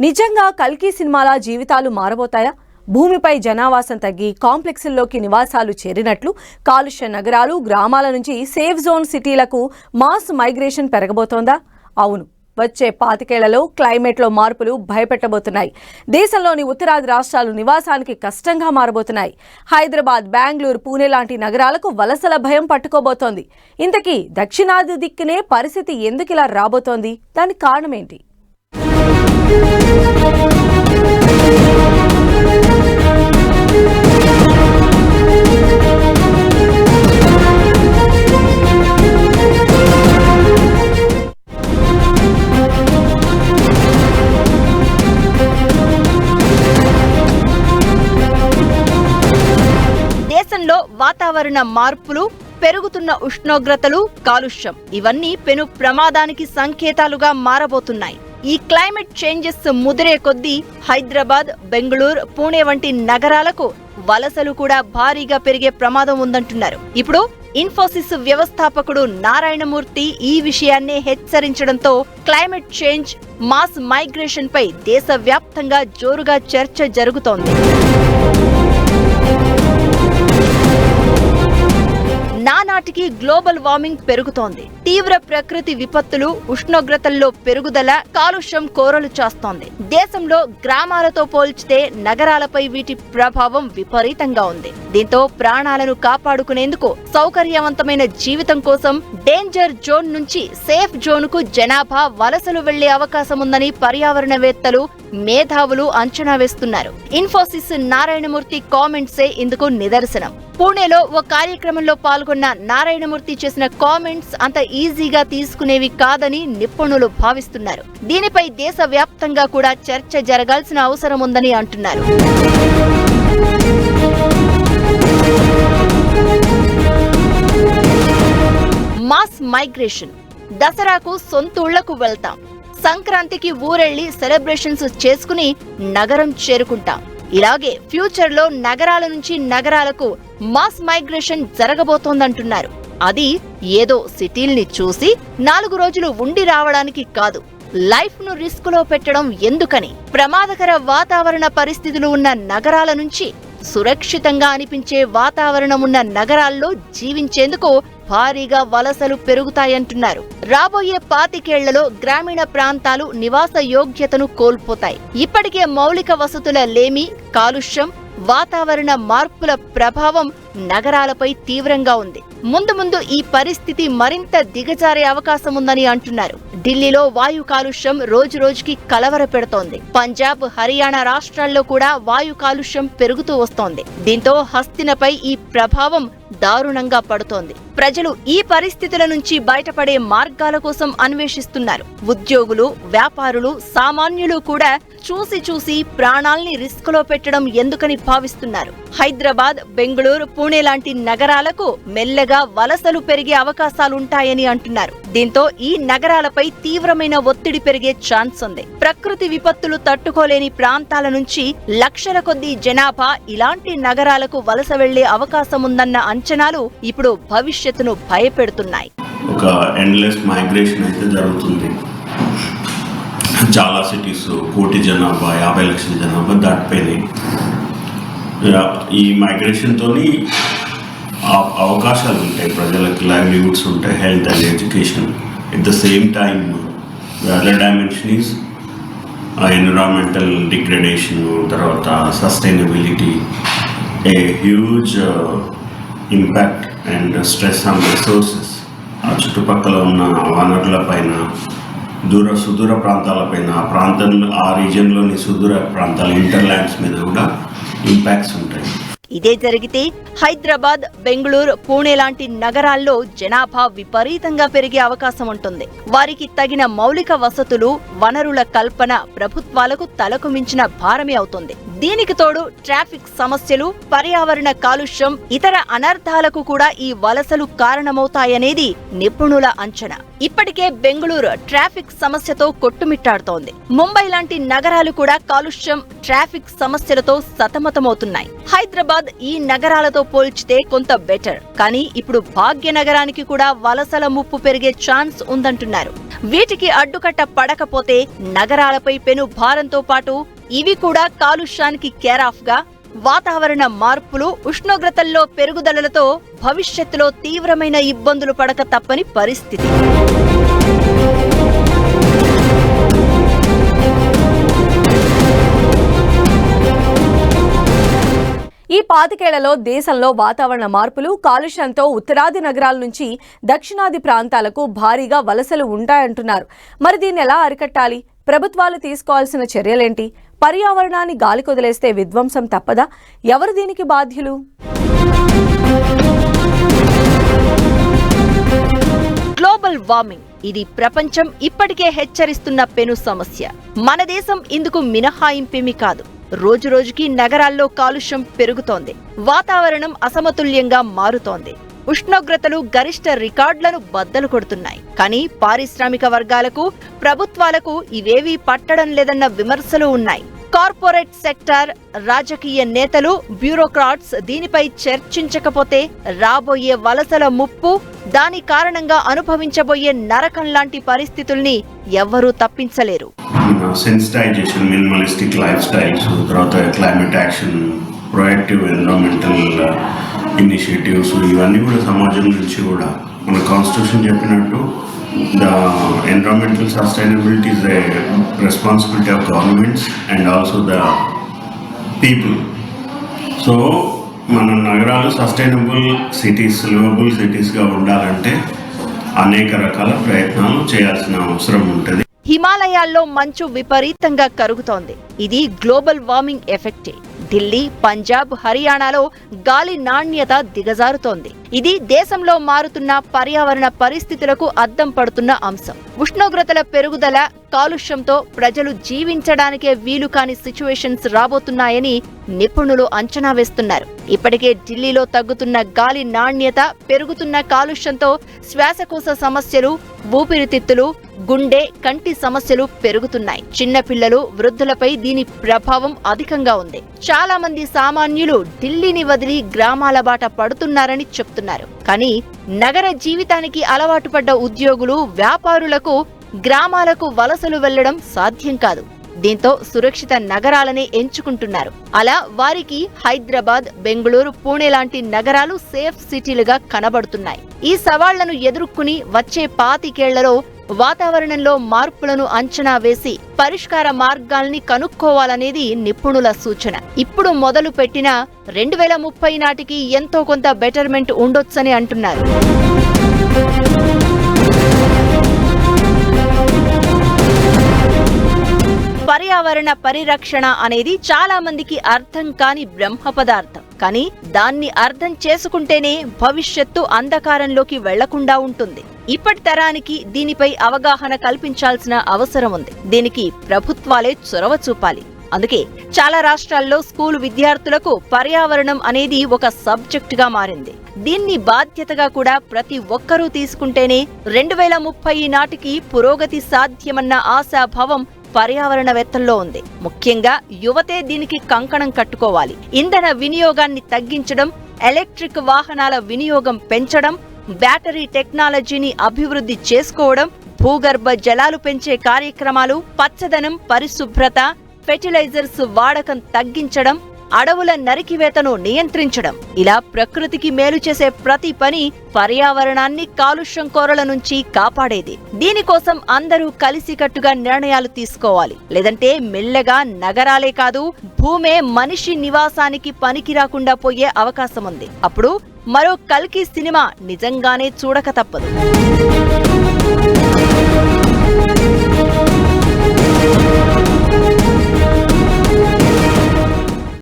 నిజంగా కల్కి సినిమాల జీవితాలు మారబోతాయా? భూమిపై జనావాసం తగ్గి కాంప్లెక్స్ల్లోకి నివాసాలు చేరినట్లు కాలుష్య నగరాలు, గ్రామాల నుంచి సేఫ్ జోన్ సిటీలకు మాస్ మైగ్రేషన్ పెరగబోతోందా? అవును, వచ్చే 25 ఏళ్లలో క్లైమేట్లో మార్పులు భయపెట్టబోతున్నాయి. దేశంలోని ఉత్తరాది రాష్ట్రాలు నివాసానికి కష్టంగా మారబోతున్నాయి. హైదరాబాద్, బెంగళూరు, పూణే లాంటి నగరాలకు వలసల భయం పట్టుకోబోతోంది. ఇంతకీ దక్షిణాది దిక్కునే పరిస్థితి ఎందుకు ఇలా రాబోతోంది? దానికి కారణమేంటి? దేశంలో వాతావరణ మార్పులు, పెరుగుతున్న ఉష్ణోగ్రతలు, కాలుష్యం ఇవన్నీ పెను ప్రమాదానికి సంకేతాలుగా మారబోతున్నాయి. ఈ క్లైమేట్ చేంజెస్ ముదిరే కొద్దీ హైదరాబాద్, బెంగళూరు, పూణే వంటి నగరాలకు వలసలు కూడా భారీగా పెరిగే ప్రమాదం ఉందంటున్నారు. ఇప్పుడు ఇన్ఫోసిస్ వ్యవస్థాపకుడు నారాయణమూర్తి ఈ విషయాన్నే హెచ్చరించడంతో క్లైమేట్ చేంజ్, మాస్ మైగ్రేషన్ పై దేశవ్యాప్తంగా జోరుగా చర్చ జరుగుతోంది. నానాటికి గ్లోబల్ వార్మింగ్ పెరుగుతోంది. తీవ్ర ప్రకృతి విపత్తులు, ఉష్ణోగ్రతల్లో పెరుగుదల, కాలుష్యం కోరలు చాస్తోంది. దేశంలో గ్రామాలతో పోల్చితే నగరాలపై వీటి ప్రభావం విపరీతంగా ఉంది. దీంతో ప్రాణాలను కాపాడుకునేందుకు సౌకర్యవంతమైన జీవితం కోసం డేంజర్ జోన్ నుంచి సేఫ్ జోన్కు జనాభా వలసలు వెళ్లే అవకాశం ఉందని పర్యావరణవేత్తలు, మేధావులు అంచనా వేస్తున్నారు. ఇన్ఫోసిస్ నారాయణమూర్తి కామెంట్సే ఇందుకు నిదర్శనం. పూణేలో ఓ కార్యక్రమంలో పాల్గొన్న నారాయణమూర్తి చేసిన కామెంట్స్ అంత ఈజీగా తీసుకునేవి కాదని నిపుణులు భావిస్తున్నారు. దీనిపై దేశవ్యాప్తంగా కూడా చర్చ జరగాల్సిన అవసరం ఉందని అంటున్నారు. Mass migration. దసరాకు సొంతూళ్లకు వెళ్తాం, సంక్రాంతికి ఊరెళ్లి సెలబ్రేషన్స్ చేసుకుని నగరం చేరుకుంటాం. ఇలాగే ఫ్యూచర్ లో నగరాల నుంచి నగరాలకు మాస్ మైగ్రేషన్ జరగబోతోందంటున్నారు. అది ఏదో సిటీల్ని చూసి 4 రోజులు ఉండి రావడానికి కాదు, లైఫ్ ను రిస్క్ లో పెట్టడం ఎందుకని ప్రమాదకర వాతావరణ పరిస్థితులు ఉన్న నగరాల నుంచి సురక్షితంగా అనిపించే వాతావరణం ఉన్న నగరాల్లో జీవించేందుకు భారీగా వలసలు పెరుగుతాయంటున్నారు. రాబోయే 25 ఏళ్లలో గ్రామీణ ప్రాంతాలు నివాస యోగ్యతను కోల్పోతాయి. ఇప్పటికే మౌలిక వసతుల లేమి, కాలుష్యం, వాతావరణ మార్పుల ప్రభావం నగరాలపై తీవ్రంగా ఉంది. ముందు ఈ పరిస్థితి మరింత దిగజారే అవకాశం ఉందని అంటున్నారు. ఢిల్లీలో వాయు కాలుష్యం రోజురోజుకి కలవర పెడుతోంది. పంజాబ్, హర్యానా రాష్ట్రాల్లో కూడా వాయు కాలుష్యం పెరుగుతూ వస్తోంది. దీంతో హస్తినపై ఈ ప్రభావం దారుణంగా పడుతోంది. ప్రజలు ఈ పరిస్థితుల నుంచి బయటపడే మార్గాల కోసం అన్వేషిస్తున్నారు. ఉద్యోగులు, వ్యాపారులు, సామాన్యులు కూడా చూసి ప్రాణాల్ని రిస్క్ లో పెట్టడం ఎందుకని భావిస్తున్నారు. హైదరాబాద్, బెంగళూరు, పూణే లాంటి నగరాలకు మెల్లగా వలసలు పెరిగే అవకాశాలుంటాయని అంటున్నారు. దీంతో ఈ నగరాలపై తీవ్రమైన ఒత్తిడి పెరిగే ఛాన్స్ ఉంది. ప్రకృతి విపత్తులు తట్టుకోలేని ప్రాంతాల నుంచి లక్షల కొద్దీ జనాభా ఇలాంటి నగరాలకు వలస వెళ్లే అవకాశం ఉందన్న అంచనాలు ఇప్పుడు భవిష్యత్తును భయపెడుతున్నాయి. ఒక ఎండ్లెస్ మైగ్రేషన్ అయితే జరుగుతుంది. చాలా సిటీస్ 1 కోటి జనాభా, 50 లక్షల జనాభా దాటిపోయినాయి. ఈ మైగ్రేషన్తో అవకాశాలు ఉంటాయి, ప్రజలకి లైవ్లీహుడ్స్ ఉంటాయి, health and education. At the same time other dimension is environmental degradation, తర్వాత sustainability, a huge impact and stress on resources. ఆ చుట్టుపక్కల ఉన్న వనరుల పైన, సుదూర ప్రాంతాలపైన, ఆ రీజియన్లోని సుదూర ప్రాంతాల ఇంటర్లాండ్స్ మీద కూడా ఇంపాక్ట్స్ ఉంటాయి. ఇదే జరిగితే హైదరాబాద్, బెంగళూరు, పూణే లాంటి నగరాల్లో జనాభా విపరీతంగా పెరిగే అవకాశం ఉంటుంది. వారికి తగిన మౌలిక వసతులు, వనరుల కల్పన ప్రభుత్వాలకు తలకు మించిన భారమే అవుతుంది. దీనికి తోడు ట్రాఫిక్ సమస్యలు, పర్యావరణ కాలుష్యం, ఇతర అనర్థాలకు కూడా ఈ వలసలు కారణమవుతాయనేది నిపుణుల అంచనా. ఇప్పటికే బెంగళూరు ట్రాఫిక్ సమస్యతో కొట్టుమిట్టాడుతోంది. ముంబై లాంటి నగరాలు కూడా కాలుష్యం, ట్రాఫిక్ సమస్యలతో సతమతమవుతున్నాయి. హైదరాబాద్ ఈ నగరాలతో పోల్చితే కొంత బెటర్, కానీ ఇప్పుడు భాగ్యనగరానికి కూడా వలసల ముప్పు పెరిగే ఛాన్స్ ఉందంటున్నారు. వీటికి అడ్డుకట్ట పడకపోతే నగరాలపై పెను భారంతో పాటు ఇవి కూడా కాలుష్యానికి కేరాఫ్ గా వాతావరణ మార్పులు, ఉష్ణోగ్రతల్లో పెరుగుదలలతో భవిష్యత్తులో తీవ్రమైన ఇబ్బందులు పడక తప్పని పరిస్థితి. ఈ 25 ఏళ్లలో దేశంలో వాతావరణ మార్పులు, కాలుష్యంతో ఉత్తరాది నగరాల నుంచి దక్షిణాది ప్రాంతాలకు భారీగా వలసలు ఉంటాయంటున్నారు. మరి దీన్ని ఎలా అరికట్టాలి? ప్రభుత్వాలు తీసుకోవాల్సిన చర్యలేంటి? పర్యావరణాన్ని గాలికొదిలేస్తే విధ్వంసం తప్పదా? ఎవరు దీనికి బాధ్యులు? గ్లోబల్ వార్మింగ్ ఇది ప్రపంచం ఇప్పటికే హెచ్చరిస్తున్న పెను సమస్య. మన దేశం ఇందుకు మినహాయింపేమీ కాదు. రోజురోజుకి నగరాల్లో కాలుష్యం పెరుగుతోంది. వాతావరణం అసమతుల్యంగా మారుతోంది. ఉష్ణోగ్రతలు గరిష్ట రికార్డులను బద్దలు కొడుతున్నాయి. కానీ పారిశ్రామిక వర్గాలకు, ప్రభుత్వాలకు ఇవేవీ పట్టడం లేదన్న విమర్శలు ఉన్నాయి. కార్పొరేట్ సెక్టార్, రాజకీయ నేతలు, బ్యూరోక్రాట్స్ దీనిపై చర్చించకపోతే రాబోయే వలసల ముప్పు, దాని కారణంగా అనుభవించబోయే నరకం లాంటి పరిస్థితుల్ని ఎవ్వరూ తప్పించలేరు. సెన్సిటైజేషన్, మినిమలిస్టిక్ లైఫ్ స్టైల్స్, తర్వాత climate action, proactive environmental initiatives, ఇవన్నీ కూడా సమాజం నుంచి కూడా మన కాన్స్టిట్యూషన్ చెప్పినట్టు the environmental sustainability is the responsibility of governments and also the people. So మన నగరాలు సస్టైనబుల్ సిటీస్, లివబుల్ సిటీస్గా ఉండాలంటే అనేక రకాల ప్రయత్నాలు చేయాల్సిన అవసరం ఉంటుంది. హిమాలయాల్లో మంచు విపరీతంగా కరుగుతోంది. ఇది గ్లోబల్ వార్మింగ్ ఎఫెక్టే. ఢిల్లీ, పంజాబ్, హర్యానాలో గాలి నాణ్యత దిగజారుతోంది. ఇది దేశంలో మారుతున్న పర్యావరణ పరిస్థితులకు అద్దం పడుతున్న అంశం. ఉష్ణోగ్రతల పెరుగుదల, కాలుష్యంతో ప్రజలు జీవించడానికే వీలు కాని సిచ్యువేషన్స్ రాబోతున్నాయని నిపుణులు అంచనా వేస్తున్నారు. ఇప్పటికే ఢిల్లీలో తగ్గుతున్న గాలి నాణ్యత, పెరుగుతున్న కాలుష్యంతో శ్వాసకోశ సమస్యలు, ఊపిరితిత్తులు, గుండె, కంటి సమస్యలు పెరుగుతున్నాయి. చిన్నపిల్లలు, వృద్ధులపై దీని ప్రభావం అధికంగా ఉంది. చాలా మంది సామాన్యులు ఢిల్లీని వదిలి గ్రామాల బాట పడుతున్నారని చెప్తున్నారు. కానీ నగర జీవితానికి అలవాటు పడ్డ ఉద్యోగులు, వ్యాపారులకు గ్రామాలకు వలసలు వెళ్లడం సాధ్యం కాదు. దీంతో సురక్షిత నగరాలనే ఎంచుకుంటున్నారు. అలా వారికి హైదరాబాద్, బెంగళూరు, పూణే లాంటి నగరాలు సేఫ్ సిటీలుగా కనబడుతున్నాయి. ఈ సవాళ్లను ఎదుర్కొని వచ్చే 25 ఏళ్లలో వాతావరణంలో మార్పులను అంచనా వేసి పరిష్కార మార్గాల్ని కనుక్కోవాలనేది నిపుణుల సూచన. ఇప్పుడు మొదలు పెట్టిన 2030 నాటికి ఎంతో కొంత బెటర్మెంట్ ఉండొచ్చని అంటున్నారు. పర్యావరణ పరిరక్షణ అనేది చాలా మందికి అర్థం కాని బ్రహ్మ పదార్థం. కానీ దాన్ని అర్థం చేసుకుంటేనే భవిష్యత్తు అంధకారంలోకి వెళ్లకుండా ఉంటుంది. ఇప్పటి తరానికి దీనిపై అవగాహన కల్పించాల్సిన అవసరం ఉంది. దీనికి ప్రభుత్వాలే చొరవ చూపాలి. అందుకే చాలా రాష్ట్రాల్లో స్కూలు విద్యార్థులకు పర్యావరణం అనేది ఒక సబ్జెక్టుగా మారింది. దీన్ని బాధ్యతగా కూడా ప్రతి ఒక్కరూ తీసుకుంటేనే 2030 నాటికి పురోగతి సాధ్యమన్న ఆశాభావం పర్యావరణవేత్తల్లో ఉంది. ముఖ్యంగా యువతే దీనికి కంకణం కట్టుకోవాలి. ఇంధన వినియోగాన్ని తగ్గించడం, ఎలక్ట్రిక్ వాహనాల వినియోగం పెంచడం, బ్యాటరీ టెక్నాలజీని అభివృద్ధి చేసుకోవడం, భూగర్భ జలాలు పెంచే కార్యక్రమాలు, పచ్చదనం, పరిశుభ్రత, ఫెర్టిలైజర్స్ వాడకం తగ్గించడం, అడవుల నరికివేతను నియంత్రించడం, ఇలా ప్రకృతికి మేలు చేసే ప్రతి పని పర్యావరణాన్ని కాలుష్యం కోరల నుంచి కాపాడేది. దీనికోసం అందరూ కలిసికట్టుగా నిర్ణయాలు తీసుకోవాలి. లేదంటే మెల్లగా నగరాలే కాదు, భూమే మనిషి నివాసానికి పనికి రాకుండా పోయే అవకాశం ఉంది. అప్పుడు మరో కల్కి సినిమా నిజంగానే చూడక తప్పదు.